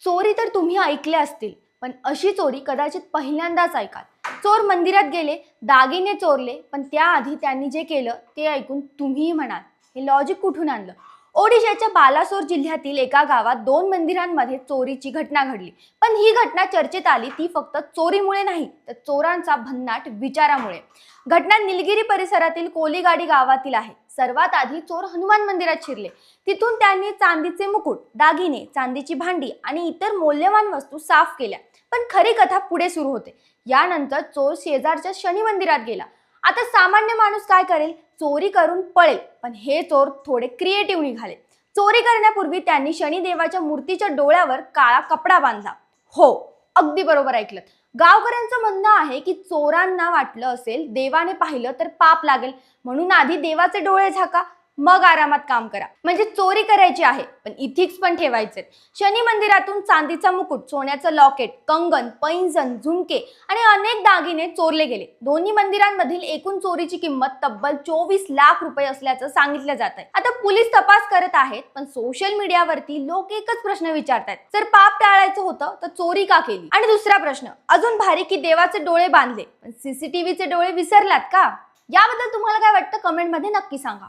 चोरी तर तुम्ही ऐकल्या असतील, पण अशी चोरी कदाचित पहिल्यांदाच ऐकाल. चोर मंदिरात गेले, दागिने चोरले, पण त्याआधी त्यांनी जे केलं ते ऐकून तुम्हीही म्हणाल, हे लॉजिक कुठून आणलं? ओडिशाच्या बालासोर जिल्ह्यातील एका गावात दोन मंदिरांमध्ये चोरीची घटना घडली. पण ही घटना चर्चेत आली ती फक्त चोरीमुळे नाही, तर चोरांचा भन्नाट विचारामुळे. घटना निलगिरी परिसरातील कोलीगाडी गावातील आहे. सर्वात आधी चोर हनुमान मंदिरात शिरले. तिथून त्यांनी चांदीचे मुकुट, दागिने, चांदीची भांडी आणि इतर मौल्यवान वस्तू साफ केल्या. पण खरी कथा पुढे सुरू होते. यानंतर चोर शेजारच्या शनी मंदिरात गेला. आता सामान्य माणूस काय करेल? चोरी करून पळेल. पण हे चोर थोडे क्रिएटिव्ह निघाले. चोरी करण्यापूर्वी त्यांनी शनिदेवाच्या मूर्तीच्या डोळ्यावर काळा कपडा बांधला. हो, अगदी बरोबर ऐकलं. गावकऱ्यांचं म्हणणं आहे की चोरांना वाटलं असेल देवाने पाहिलं तर पाप लागेल, म्हणून आधी देवाचे डोळे झाका, मग आरामात काम करा. म्हणजे चोरी करायची आहे पण इथिक्स पण ठेवायचे. शनी मंदिरातून चांदीचा मुकुट, सोन्याचं लॉकेट, कंगन, पैंजण, झुमके आणि अनेक दागिने चोरले गेले. दोन्ही मंदिरांमधील एकूण चोरीची किंमत तब्बल 24 लाख रुपये असल्याचं सांगितलं जात आहे. आता पोलीस तपास करत आहेत, पण सोशल मीडियावरती लोक एकच प्रश्न विचारतात, जर पाप टाळायचं होतं तर चोरी का केली? आणि दुसरा प्रश्न अजून भारी की देवाचे डोळे बांधले पण सीसीटीव्हीचे डोळे विसरलात का? याबद्दल तुम्हाला काय वाटतं कमेंटमध्ये नक्की सांगा.